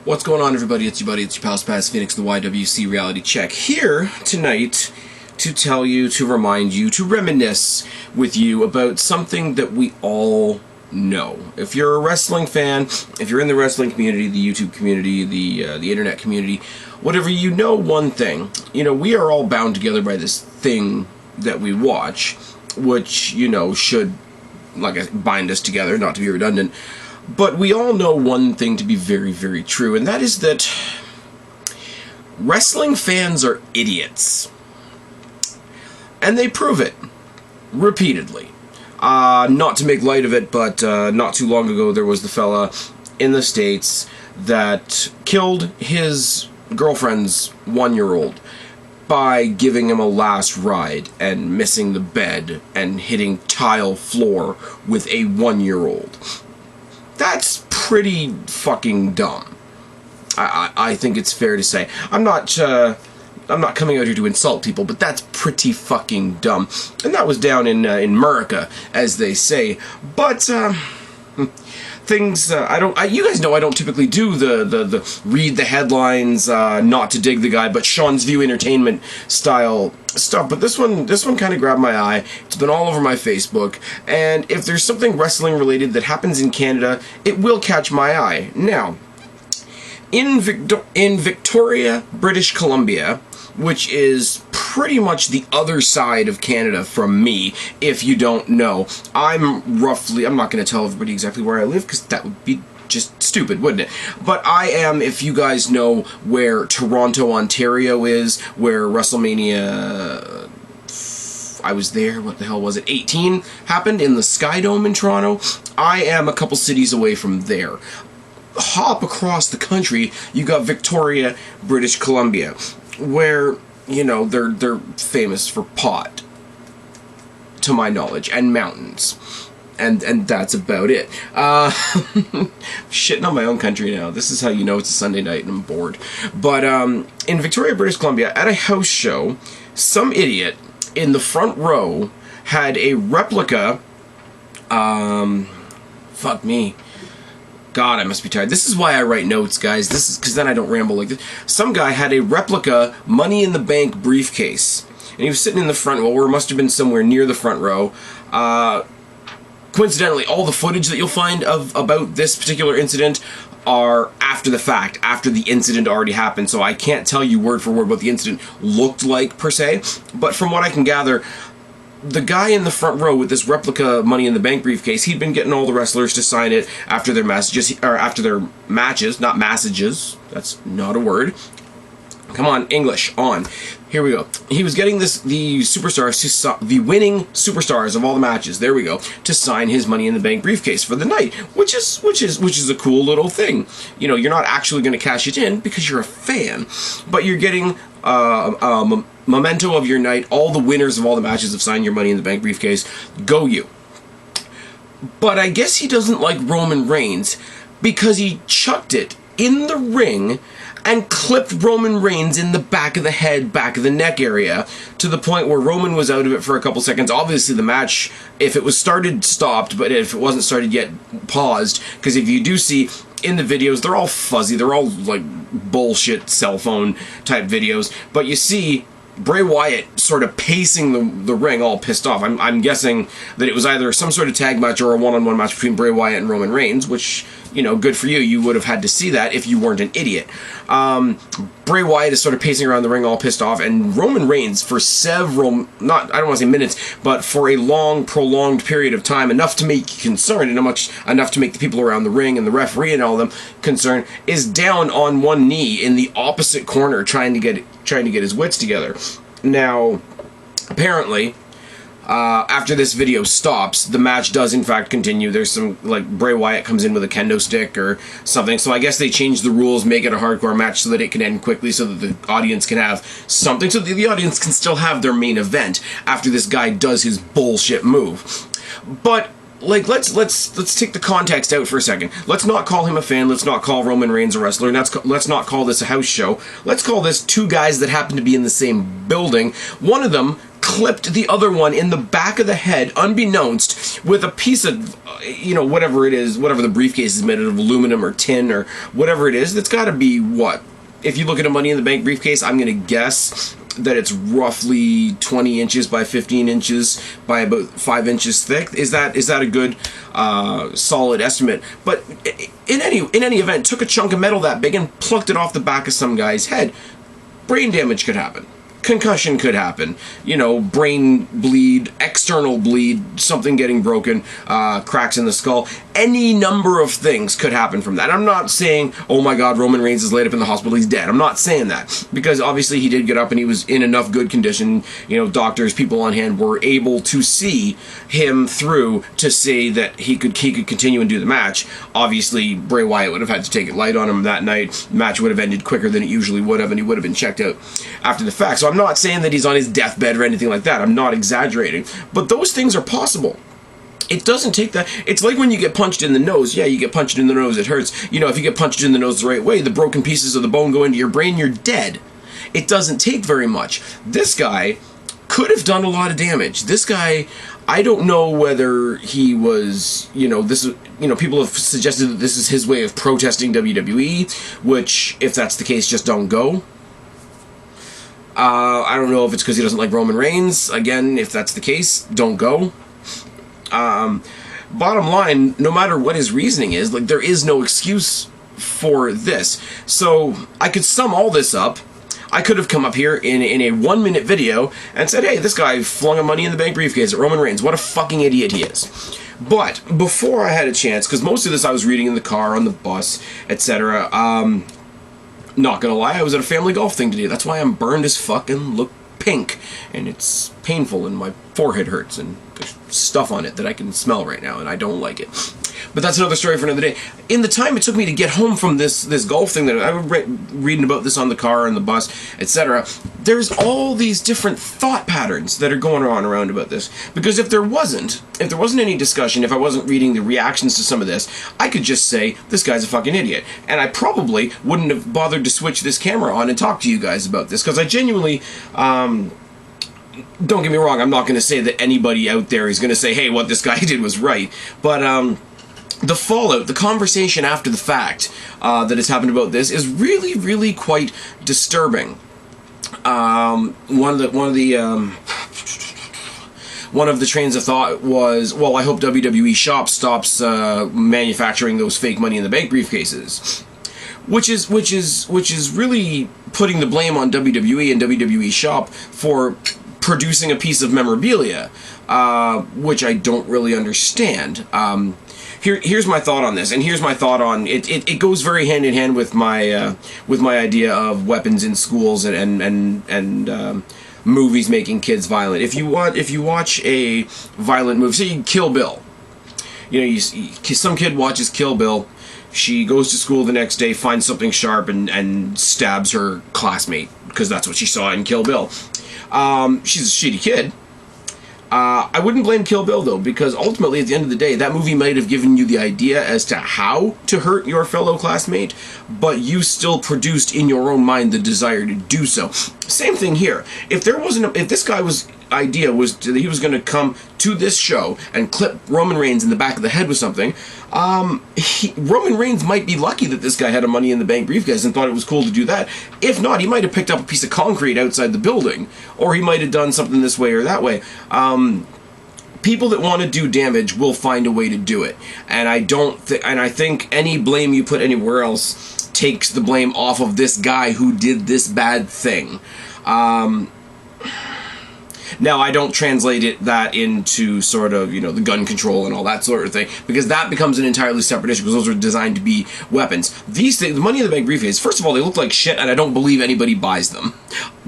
What's going on, everybody? It's your buddy, it's your pal Spaz Phoenix, the YWC Reality Check, here tonight to tell you, to remind you, to reminisce with you about something that we all know. If you're a wrestling fan, if you're in the wrestling community, the YouTube community, the internet community, whatever, you know one thing. You know, we are all bound together by this thing that we watch, which, you know, should, bind us together, not to be redundant. But we all know one thing to be very, very true, and that is that wrestling fans are idiots. And they prove it repeatedly. Not to make light of it, but not too long ago there was the fella in the States that killed his girlfriend's 1-year-old by giving him a last ride and missing the bed and hitting tile floor with a 1-year-old. That's pretty fucking dumb. I think it's fair to say. I'm not coming out here to insult people, but that's pretty fucking dumb. And that was down in America, as they say. But things you guys know I don't typically do the read the headlines, not to dig the guy, but Sean's View entertainment style stuff. But this one kind of grabbed my eye. It's been all over my Facebook, and if there's something wrestling related that happens in Canada, it will catch my eye. Now, in Victoria, British Columbia, which is pretty much the other side of Canada from me, if you don't know. I'm not going to tell everybody exactly where I live, because that would be just stupid, wouldn't it? But I am, if you guys know where Toronto, Ontario is, where WrestleMania, I was there, what the hell was it, 18 happened in the Sky Dome in Toronto. I am a couple cities away from there. Hop across the country, you got Victoria, British Columbia, where, you know, they're famous for pot, to my knowledge, and mountains, and that's about it. Shitting on my own country now. This is how you know it's a Sunday night and I'm bored. But in Victoria, British Columbia, at a house show, some idiot in the front row had a replica. Fuck me. God, I must be tired. This is why I write notes, guys. This is because then I don't ramble like this. Some guy had a replica Money in the Bank briefcase, and he was sitting in the front row, or must have been somewhere near the front row. Coincidentally, all the footage that you'll find about this particular incident are after the fact, after the incident already happened, so I can't tell you word for word what the incident looked like, per se, but from what I can gather, the guy in the front row with this replica Money in the Bank briefcase, he'd been getting all the wrestlers to sign it after their matches, not massages. That's not a word. Come on, English, on. Here we go. He was getting the superstars, the winning superstars of all the matches, there we go, to sign his Money in the Bank briefcase for the night, which is a cool little thing. You know, you're not actually going to cash it in because you're a fan, but you're getting memento of your night. All the winners of all the matches have signed your Money in the Bank briefcase. Go you. But I guess he doesn't like Roman Reigns because he chucked it in the ring and clipped Roman Reigns in the back of the head, back of the neck area, to the point where Roman was out of it for a couple seconds. Obviously the match, if it was started, stopped, but if it wasn't started yet, paused, because if you do see in the videos, they're all fuzzy, they're all like bullshit cell phone type videos, but you see Bray Wyatt sort of pacing the ring, all pissed off. I'm guessing that it was either some sort of tag match or a one-on-one match between Bray Wyatt and Roman Reigns, which, you know, good for you. You would have had to see that if you weren't an idiot. Bray Wyatt is sort of pacing around the ring, all pissed off, and Roman Reigns, for several, I don't want to say minutes, but for a long, prolonged period of time, enough to make you concerned, and enough to make the people around the ring and the referee and all of them concerned, is down on one knee in the opposite corner, trying to get his wits together. Now, apparently, after this video stops, the match does in fact continue. There's some, like, Bray Wyatt comes in with a kendo stick or something, so I guess they changed the rules, make it a hardcore match so that it can end quickly, so that the audience can have something, so that the audience can still have their main event after this guy does his bullshit move. But like, let's take the context out for a second. Let's not call him a fan. Let's not call Roman Reigns a wrestler. Let's not call this a house show. Let's call this two guys that happen to be in the same building. One of them clipped the other one in the back of the head, unbeknownst, with a piece of, whatever it is, whatever the briefcase is made out of, aluminum or tin or whatever it is. That's got to be, what? If you look at a Money in the Bank briefcase, I'm going to guess that it's roughly 20 inches by 15 inches by about 5 inches thick. Is that a good solid estimate? But in any event, took a chunk of metal that big and plucked it off the back of some guy's head. Brain damage could happen. Concussion could happen, brain bleed, external bleed, something getting broken, cracks in the skull. Any number of things could happen from that. I'm not saying, oh my God, Roman Reigns is laid up in the hospital, he's dead. I'm not saying that, because obviously he did get up and he was in enough good condition. Doctors, people on hand were able to see him through to say that he could continue and do the match. Obviously, Bray Wyatt would have had to take it light on him that night. Match would have ended quicker than it usually would have, and he would have been checked out after the fact. So I'm not saying that he's on his deathbed or anything like that. I'm not exaggerating. But those things are possible. It doesn't take that. It's like when you get punched in the nose. Yeah, you get punched in the nose, it hurts. If you get punched in the nose the right way, the broken pieces of the bone go into your brain, you're dead. It doesn't take very much. This guy could have done a lot of damage. This guy, I don't know whether he was, this is, people have suggested that this is his way of protesting WWE, which, if that's the case, just don't go. I don't know if it's because he doesn't like Roman Reigns. Again, if that's the case, don't go. Bottom line, no matter what his reasoning is, there is no excuse for this. So I could sum all this up. I could have come up here in a 1-minute video and said, hey, this guy flung a Money in the Bank briefcase at Roman Reigns. What a fucking idiot he is. But before I had a chance, because most of this I was reading in the car, on the bus, etc., not gonna lie, I was at a family golf thing today. That's why I'm burned as fuck and look pink. And it's painful and my forehead hurts and there's stuff on it that I can smell right now and I don't like it. But that's another story for another day. In the time it took me to get home from this golf thing that I was reading about this on the car and the bus, etc., there's all these different thought patterns that are going on around about this. Because if there wasn't any discussion, if I wasn't reading the reactions to some of this, I could just say, this guy's a fucking idiot. And I probably wouldn't have bothered to switch this camera on and talk to you guys about this. Because I genuinely, don't get me wrong, I'm not going to say that anybody out there is going to say, hey, what this guy did was right. But, the fallout, the conversation after the fact that has happened about this is really, really quite disturbing. One of the trains of thought was, well, I hope WWE Shop stops manufacturing those fake Money in the Bank briefcases, which is really putting the blame on WWE and WWE Shop for producing a piece of memorabilia, which I don't really understand. Here's my thought on this, and here's my thought on it. It goes very hand in hand with my idea of weapons in schools and movies making kids violent. If you watch a violent movie, say Kill Bill, some kid watches Kill Bill, she goes to school the next day, finds something sharp, and stabs her classmate because that's what she saw in Kill Bill. She's a shitty kid. I wouldn't blame Kill Bill, though, because ultimately, at the end of the day, that movie might have given you the idea as to how to hurt your fellow classmate, but you still produced in your own mind the desire to do so. Same thing here. If this guy's idea was that he was going to come to this show and clip Roman Reigns in the back of the head with something, Roman Reigns might be lucky that this guy had a Money in the Bank briefcase and thought it was cool to do that. If not, he might have picked up a piece of concrete outside the building, or he might have done something this way or that way. People that want to do damage will find a way to do it, and I think any blame you put anywhere else takes the blame off of this guy who did this bad thing. Now, I don't translate that into sort of, the gun control and all that sort of thing, because that becomes an entirely separate issue, because those are designed to be weapons. These things, the Money in the Bank briefcase, first of all, they look like shit, and I don't believe anybody buys them,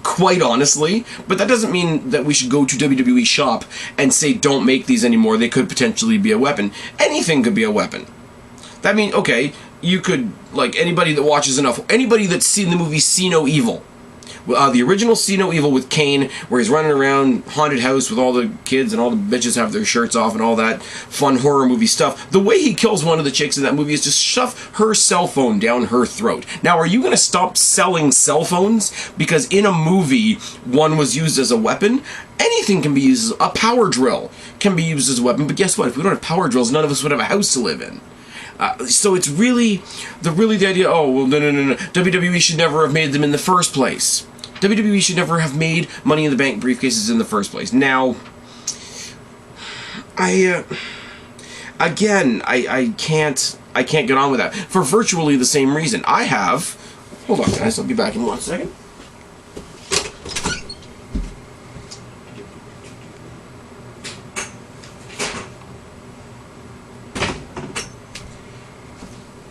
quite honestly, but that doesn't mean that we should go to WWE Shop and say, don't make these anymore, they could potentially be a weapon. Anything could be a weapon. That means, okay, you could, anybody that watches enough, anybody that's seen the movie See No Evil, The original See No Evil with Kane, where he's running around haunted house with all the kids and all the bitches have their shirts off and all that fun horror movie stuff. The way he kills one of the chicks in that movie is just shove her cell phone down her throat. Now, are you going to stop selling cell phones because in a movie one was used as a weapon? Anything can be used as a power drill can be used as a weapon, but guess what? If we don't have power drills, none of us would have a house to live in. So it's really the idea, oh, well, no. WWE should never have made them in the first place. WWE should never have made Money in the Bank briefcases in the first place. Now, I can't get on with that. For virtually the same reason. Hold on, guys, I'll be back in 1 second.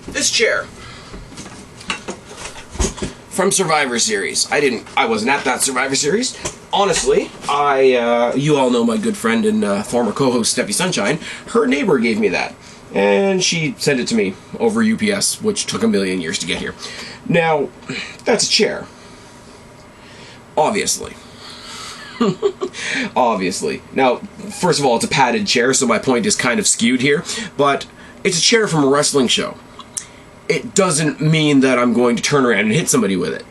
This chair from Survivor Series. I wasn't at that Survivor Series. Honestly, you all know my good friend and former co-host Steffi Sunshine. Her neighbor gave me that, and she sent it to me over UPS, which took a million years to get here. Now, that's a chair. Obviously. Obviously. Now, first of all, it's a padded chair, so my point is kind of skewed here, but it's a chair from a wrestling show. It doesn't mean that I'm going to turn around and hit somebody with it.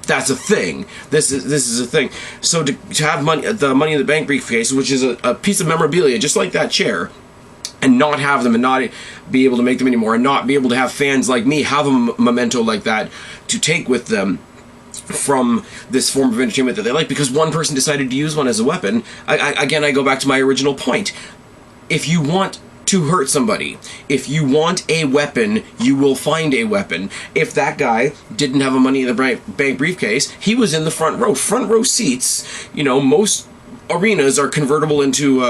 That's a thing. This is a thing. So to have the Money in the Bank briefcase, which is a piece of memorabilia just like that chair, and not have them and not be able to make them anymore, and not be able to have fans like me have a memento like that to take with them from this form of entertainment that they like, because one person decided to use one as a weapon. I go back to my original point. If you want to hurt somebody, if you want a weapon, you will find a weapon. If that guy didn't have a Money in the Bank briefcase, he was in the front row. Front row seats, most arenas are convertible into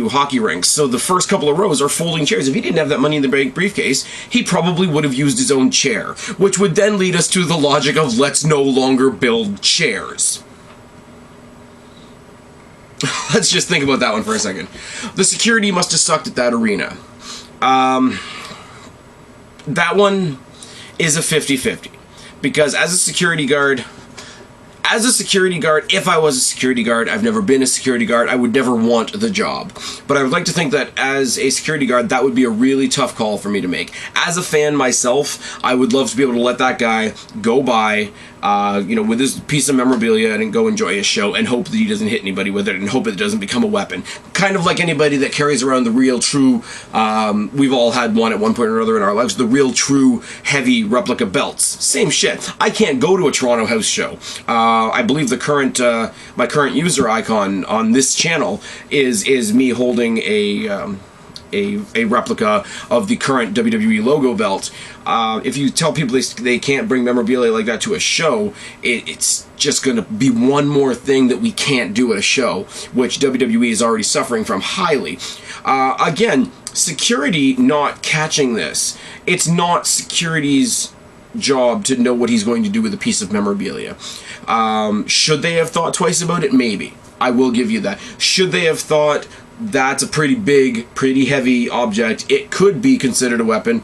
hockey rinks. So the first couple of rows are folding chairs. If he didn't have that Money in the Bank briefcase, he probably would have used his own chair, which would then lead us to the logic of let's no longer build chairs. Let's just think about that one for a second. The security must have sucked at that arena. That one is a 50-50. Because as a security guard, if I was a security guard, I've never been a security guard, I would never want the job. But I would like to think that as a security guard, that would be a really tough call for me to make. As a fan myself, I would love to be able to let that guy go by, with his piece of memorabilia and go enjoy his show and hope that he doesn't hit anybody with it and hope it doesn't become a weapon. Kind of like anybody that carries around the real true, we've all had one at one point or another in our lives, the real true heavy replica belts. Same shit. I can't go to a Toronto house show. I believe my current user icon on this channel is me holding a replica of the current WWE logo belt. If you tell people they can't bring memorabilia like that to a show, it's just going to be one more thing that we can't do at a show, which WWE is already suffering from highly. Again, security not catching this. It's not security's job to know what he's going to do with a piece of memorabilia. Should they have thought twice about it? Maybe. I will give you that. Should they have thought that's a pretty big, pretty heavy object, it could be considered a weapon?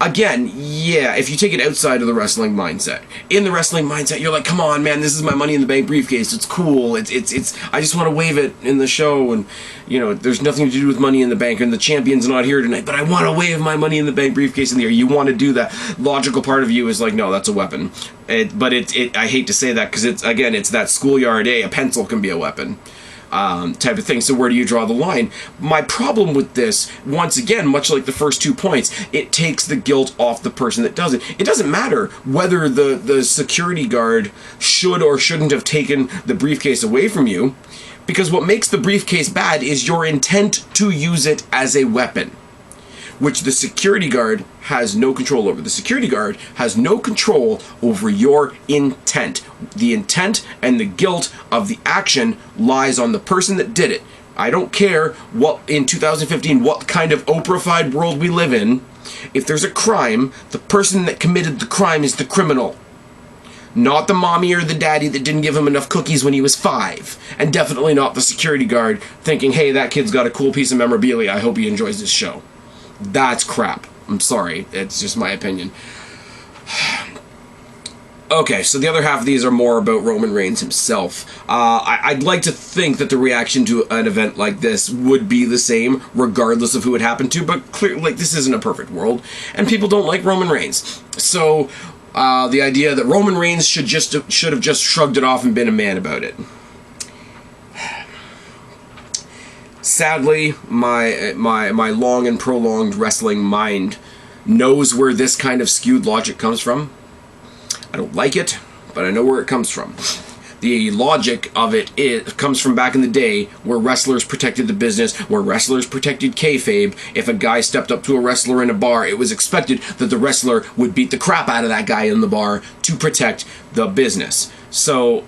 Again, yeah, if you take it outside of the wrestling mindset. In the wrestling mindset, you're like, come on, man, this is my Money in the Bank briefcase. It's cool. It's I just want to wave it in the show, and, there's nothing to do with Money in the Bank, and the champion's not here tonight, but I want to wave my Money in the Bank briefcase in the air. You want to do that. Logical part of you is like, no, that's a weapon. But I hate to say that, because it's that schoolyard A. A pencil can be a weapon. Type of thing. So where do you draw the line? My problem with this, once again, much like the first 2 points, it takes the guilt off the person that does it. It doesn't matter whether the security guard should or shouldn't have taken the briefcase away from you, because what makes the briefcase bad is your intent to use it as a weapon, which the security guard has no control over. The security guard has no control over your intent. The intent and the guilt of the action lies on the person that did it. I don't care in 2015 what kind of Oprah-fied world we live in. If there's a crime, the person that committed the crime is the criminal. Not the mommy or the daddy that didn't give him enough cookies when he was 5. And definitely not the security guard thinking, hey, that kid's got a cool piece of memorabilia, I hope he enjoys this show. That's crap. I'm sorry. It's just my opinion. Okay, so the other half of these are more about Roman Reigns himself. I'd like to think that the reaction to an event like this would be the same, regardless of who it happened to, but clearly, like, this isn't a perfect world, and people don't like Roman Reigns. So, the idea that Roman Reigns should have just shrugged it off and been a man about it. Sadly, my long and prolonged wrestling mind knows where this kind of skewed logic comes from. I don't like it, but I know where it comes from. The logic of it comes from back in the day where wrestlers protected the business, where wrestlers protected kayfabe. If a guy stepped up to a wrestler in a bar, it was expected that the wrestler would beat the crap out of that guy in the bar to protect the business. So,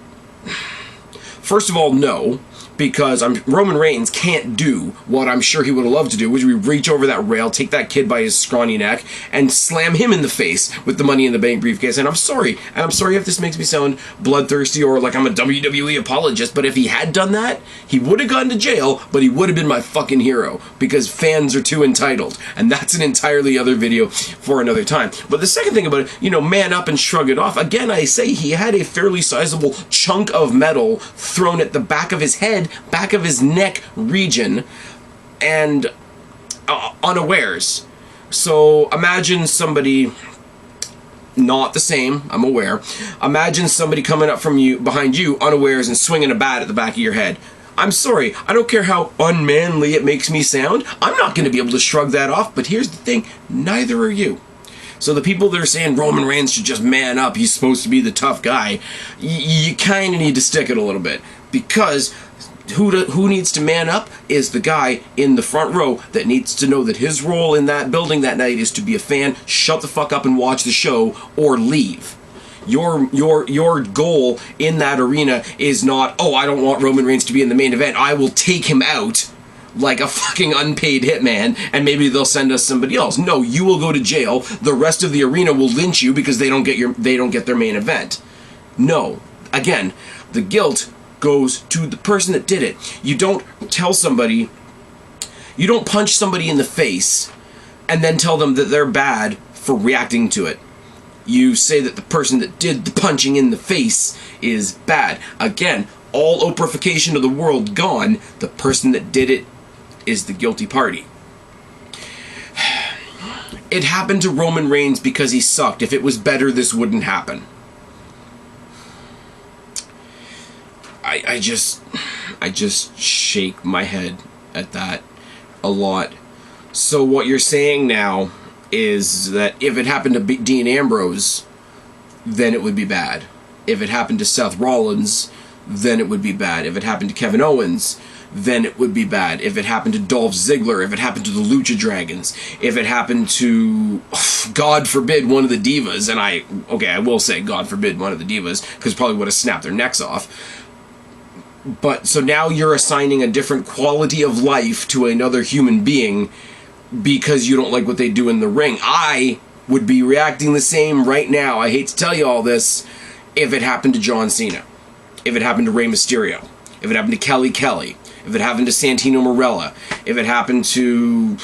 first of all, no. Because Roman Reigns can't do what I'm sure he would have loved to do, which would reach over that rail, take that kid by his scrawny neck, and slam him in the face with the Money in the Bank briefcase. And I'm sorry if this makes me sound bloodthirsty or like I'm a WWE apologist, but if he had done that, he would have gone to jail, but he would have been my fucking hero, because fans are too entitled. And that's an entirely other video for another time. But the second thing about it, man up and shrug it off. Again, I say he had a fairly sizable chunk of metal thrown at the back of his head, back of his neck region, and unawares. So imagine somebody, not the same, I'm aware, imagine somebody coming up from you, behind you, unawares, and swinging a bat at the back of your head. I'm sorry, I don't care how unmanly it makes me sound, I'm not going to be able to shrug that off, but here's the thing, neither are you. So the people that are saying Roman Reigns should just man up, he's supposed to be the tough guy, you kind of need to stick it a little bit, because who needs to man up is the guy in the front row that needs to know that his role in that building that night is to be a fan, shut the fuck up and watch the show, or leave. Your goal in that arena is not, oh, I don't want Roman Reigns to be in the main event, I will take him out like a fucking unpaid hitman, and maybe they'll send us somebody else. No, you will go to jail, the rest of the arena will lynch you because they don't get their main event. No. Again, the guilt goes to the person that did it. You don't punch somebody in the face and then tell them that they're bad for reacting to it. You say that the person that did the punching in the face is bad. Again, all Oprahfication of the world gone, the person that did it is the guilty party. It happened to Roman Reigns because he sucked. If it was better, this wouldn't happen. I just shake my head at that a lot. So what you're saying now is that if it happened to Dean Ambrose, then it would be bad. If it happened to Seth Rollins, then it would be bad. If it happened to Kevin Owens, then it would be bad. If it happened to Dolph Ziggler, if it happened to the Lucha Dragons, if it happened to, God forbid, one of the Divas, and I will say God forbid one of the Divas, because probably would have snapped their necks off. But, so now you're assigning a different quality of life to another human being because you don't like what they do in the ring. I would be reacting the same right now, I hate to tell you all this, if it happened to John Cena. If it happened to Rey Mysterio. If it happened to Kelly. If it happened to Santino Marella. If it happened to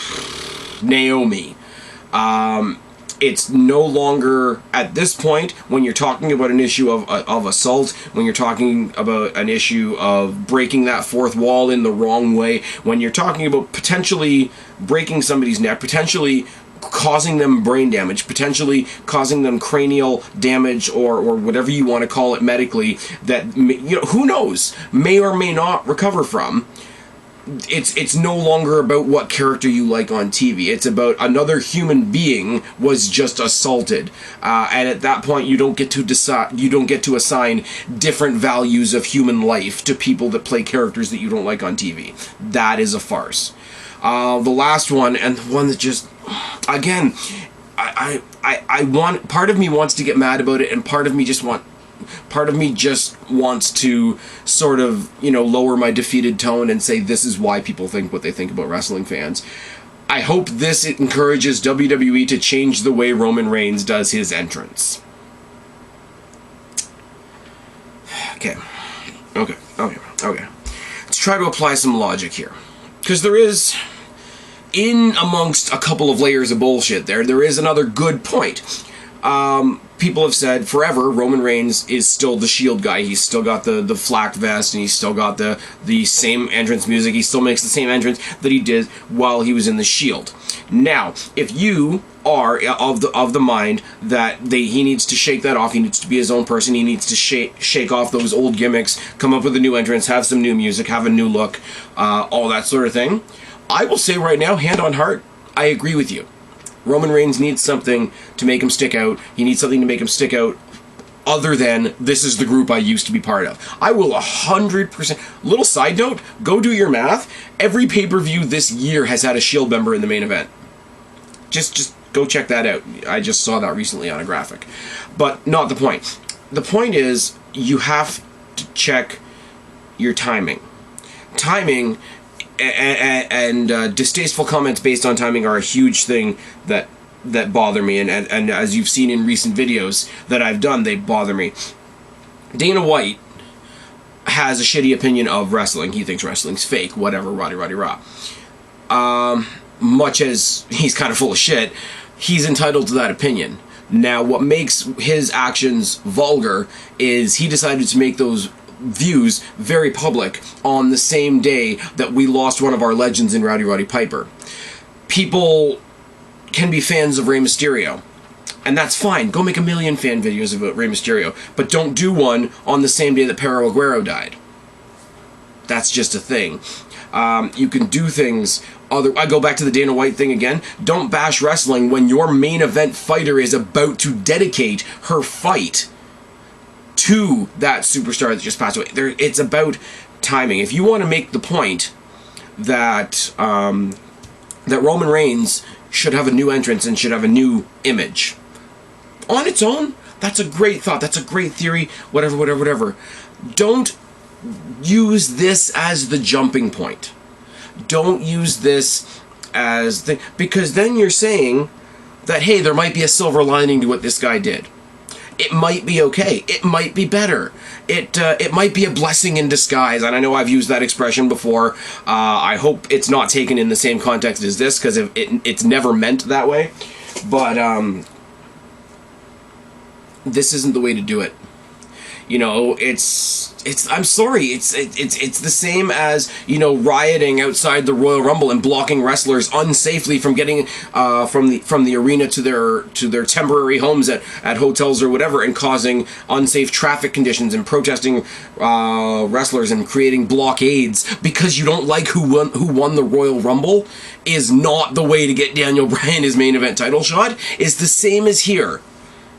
Naomi. It's no longer, at this point, when you're talking about an issue of assault, when you're talking about an issue of breaking that fourth wall in the wrong way, when you're talking about potentially breaking somebody's neck, potentially causing them brain damage, potentially causing them cranial damage, or whatever you want to call it medically, that, who knows, may or may not recover from. It's no longer about what character you like on TV. It's about another human being was just assaulted, and at that point you don't get to decide. You don't get to assign different values of human life to people that play characters that you don't like on TV. That is a farce. The last one, and the one that just, again, I want. Part of me wants to get mad about it, and part of me just wants to sort of, lower my defeated tone and say this is why people think what they think about wrestling fans. I hope this encourages WWE to change the way Roman Reigns does his entrance. Okay. Let's try to apply some logic here. Because there is, in amongst a couple of layers of bullshit there is another good point. People have said forever Roman Reigns is still the Shield guy. He's still got the flak vest, and he's still got the same entrance music. He still makes the same entrance that he did while he was in the Shield. Now, if you are of the mind that he needs to shake that off, he needs to be his own person, he needs to shake off those old gimmicks, come up with a new entrance, have some new music, have a new look, all that sort of thing, I will say right now, hand on heart, I agree with you. Roman Reigns needs something to make him stick out. He needs something to make him stick out other than, this is the group I used to be part of. I will 100%... Little side note, go do your math. Every pay-per-view this year has had a Shield member in the main event. Just go check that out. I just saw that recently on a graphic. But not the point. The point is, you have to check your timing. Timing... And distasteful comments based on timing are a huge thing that bother me, and as you've seen in recent videos that I've done, they bother me. Dana White has a shitty opinion of wrestling. He thinks wrestling's fake, whatever, rah. Much as he's kind of full of shit, he's entitled to that opinion. Now, what makes his actions vulgar is he decided to make those views very public on the same day that we lost one of our legends in Roddy Piper. People can be fans of Rey Mysterio, and that's fine. Go make a million fan videos about Rey Mysterio, but don't do one on the same day that Perro Aguero died. That's just a thing. You can do things I go back to the Dana White thing again. Don't bash wrestling when your main event fighter is about to dedicate her fight to that superstar that just passed away. It's about timing. If you want to make the point that that Roman Reigns should have a new entrance and should have a new image, on its own, that's a great thought. That's a great theory. Whatever. Don't use this as the jumping point. Don't use this as because then you're saying that, hey, there might be a silver lining to what this guy did. It might be okay. It might be better. It might be a blessing in disguise. And I know I've used that expression before. I hope it's not taken in the same context as this, because it's never meant that way. But this isn't the way to do it. You know, I'm sorry, it's the same as, you know, rioting outside the Royal Rumble and blocking wrestlers unsafely from getting from the arena to their temporary homes at hotels or whatever, and causing unsafe traffic conditions and protesting wrestlers and creating blockades because you don't like who won the Royal Rumble is not the way to get Daniel Bryan his main event title shot. It's the same as here.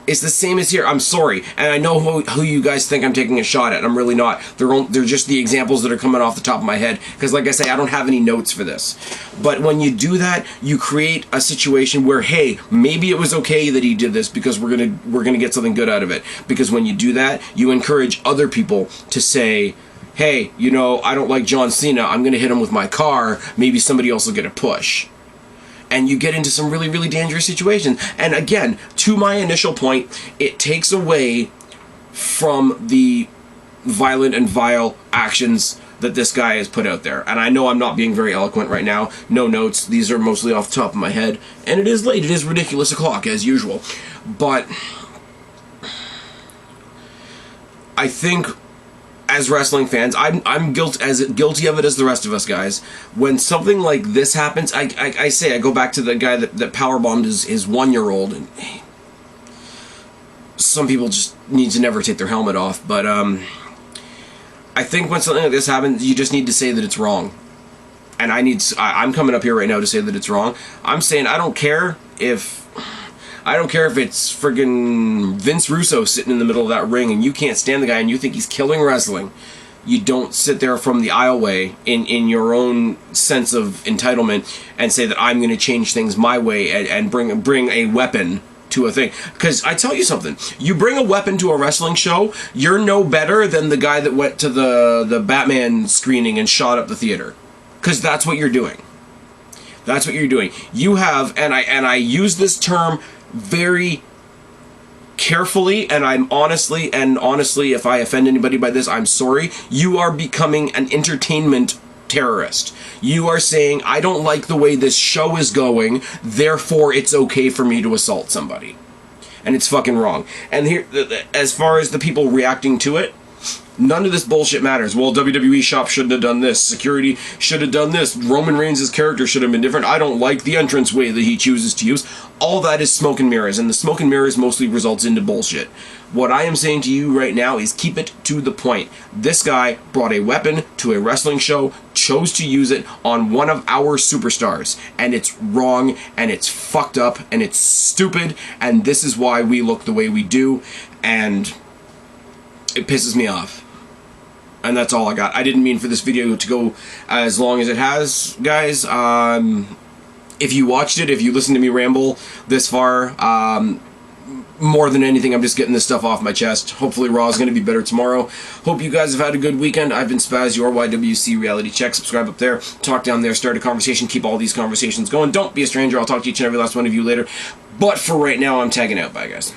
It's the same as here. I'm sorry, and I know who you guys think I'm taking a shot at. I'm really not. They're just the examples that are coming off the top of my head, because like I say, I don't have any notes for this. But when you do that, you create a situation where, hey, maybe it was okay that he did this because we're gonna get something good out of it. Because when you do that, you encourage other people to say, hey, you know, I don't like John Cena, I'm gonna hit him with my car, maybe somebody else will get a push. And you get into some really, really dangerous situations. And again, to my initial point, it takes away from the violent and vile actions that this guy has put out there. And I know I'm not being very eloquent right now. No notes. These are mostly off the top of my head. And it is late. It is ridiculous o'clock, as usual. But I think, as wrestling fans, I'm guilty of it as the rest of us guys. When something like this happens, I go back to the guy that powerbombed his 1-year-old, and some people just need to never take their helmet off. But I think when something like this happens, you just need to say that it's wrong. And I'm coming up here right now to say that it's wrong. I'm saying I don't care if it's friggin' Vince Russo sitting in the middle of that ring and you can't stand the guy and you think he's killing wrestling. You don't sit there from the aisleway in your own sense of entitlement and say that I'm going to change things my way and bring a weapon to a thing. Because I tell you something, you bring a weapon to a wrestling show, you're no better than the guy that went to the Batman screening and shot up the theater. Because that's what you're doing. That's what you're doing. You have, and I use this term very carefully, and honestly, if I offend anybody by this, I'm sorry. You are becoming an entertainment terrorist. You are saying, I don't like the way this show is going, therefore it's okay for me to assault somebody. and it's fucking wrong. And here, as far as the people reacting to it, none of this bullshit matters. Well, WWE shop shouldn't have done this. Security should have done this. Roman Reigns' character should have been different. I don't like the entrance way that he chooses to use. All that is smoke and mirrors, and the smoke and mirrors mostly results into bullshit. What I am saying to you right now is keep it to the point. This guy brought a weapon to a wrestling show, chose to use it on one of our superstars, and it's wrong, and it's fucked up, and it's stupid, and this is why we look the way we do, and it pisses me off. And that's all I got. I didn't mean for this video to go as long as it has, guys. If you watched it, if you listened to me ramble this far, more than anything, I'm just getting this stuff off my chest. Hopefully Raw is going to be better tomorrow. Hope you guys have had a good weekend. I've been Spaz, your YWC Reality Check. Subscribe up there. Talk down there. Start a conversation. Keep all these conversations going. Don't be a stranger. I'll talk to each and every last one of you later. But for right now, I'm tagging out. Bye, guys.